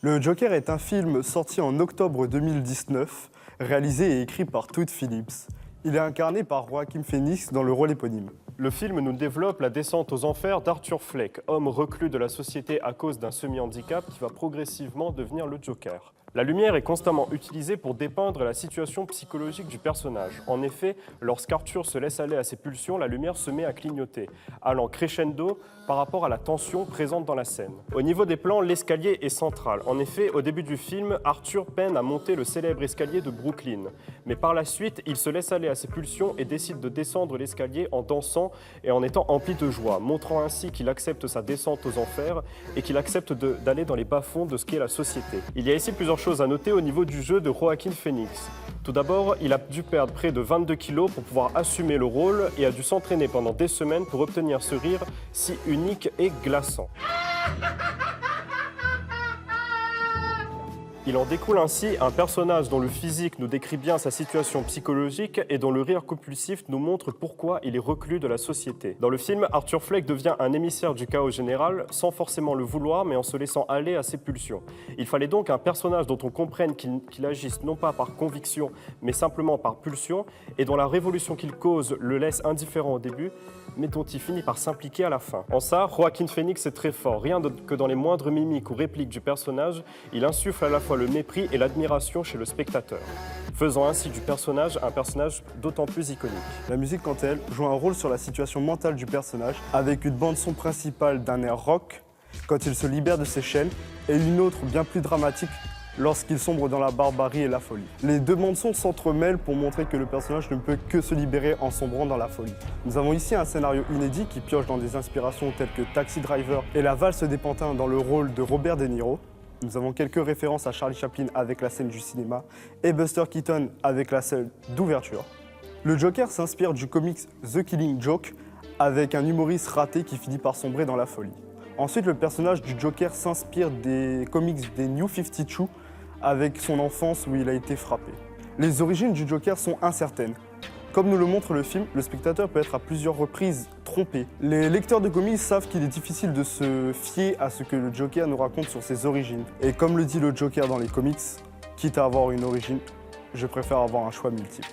Le Joker est un film sorti en octobre 2019, réalisé et écrit par Todd Phillips. Il est incarné par Joaquin Phoenix dans le rôle éponyme. Le film nous développe la descente aux enfers d'Arthur Fleck, homme reclus de la société à cause d'un semi-handicap qui va progressivement devenir le Joker. La lumière est constamment utilisée pour dépeindre la situation psychologique du personnage. En effet, lorsqu'Arthur se laisse aller à ses pulsions, la lumière se met à clignoter, allant crescendo par rapport à la tension présente dans la scène. Au niveau des plans, l'escalier est central. En effet, au début du film, Arthur peine à monter le célèbre escalier de Brooklyn. Mais par la suite, il se laisse aller à ses pulsions et décide de descendre l'escalier en dansant et en étant empli de joie, montrant ainsi qu'il accepte sa descente aux enfers et qu'il accepte d'aller dans les bas-fonds de ce qu'est la société. Il y a ici plusieurs choses à noter au niveau du jeu de Joaquin Phoenix. Tout d'abord, il a dû perdre près de 22 kilos pour pouvoir assumer le rôle et a dû s'entraîner pendant des semaines pour obtenir ce rire si unique et glaçant. Il en découle ainsi un personnage dont le physique nous décrit bien sa situation psychologique et dont le rire compulsif nous montre pourquoi il est reclus de la société. Dans le film, Arthur Fleck devient un émissaire du chaos général sans forcément le vouloir mais en se laissant aller à ses pulsions. Il fallait donc un personnage dont on comprenne qu'il agisse non pas par conviction mais simplement par pulsion et dont la révolution qu'il cause le laisse indifférent au début mais dont il finit par s'impliquer à la fin. En ça, Joaquin Phoenix est très fort. Rien que dans les moindres mimiques ou répliques du personnage, il insuffle à la fois le mépris et l'admiration chez le spectateur, faisant ainsi du personnage un personnage d'autant plus iconique. La musique, quant à elle, joue un rôle sur la situation mentale du personnage, avec une bande-son principale d'un air rock, quand il se libère de ses chaînes, et une autre bien plus dramatique lorsqu'il sombre dans la barbarie et la folie. Les deux bandes-sons s'entremêlent pour montrer que le personnage ne peut que se libérer en sombrant dans la folie. Nous avons ici un scénario inédit qui pioche dans des inspirations telles que Taxi Driver et La valse des pantins dans le rôle de Robert De Niro. Nous avons quelques références à Charlie Chaplin avec la scène du cinéma et Buster Keaton avec la scène d'ouverture. Le Joker s'inspire du comics The Killing Joke avec un humoriste raté qui finit par sombrer dans la folie. Ensuite, le personnage du Joker s'inspire des comics des New 52 avec son enfance où il a été frappé. Les origines du Joker sont incertaines. Comme nous le montre le film, le spectateur peut être à plusieurs reprises trompé. Les lecteurs de comics savent qu'il est difficile de se fier à ce que le Joker nous raconte sur ses origines. Et comme le dit le Joker dans les comics, quitte à avoir une origine, je préfère avoir un choix multiple.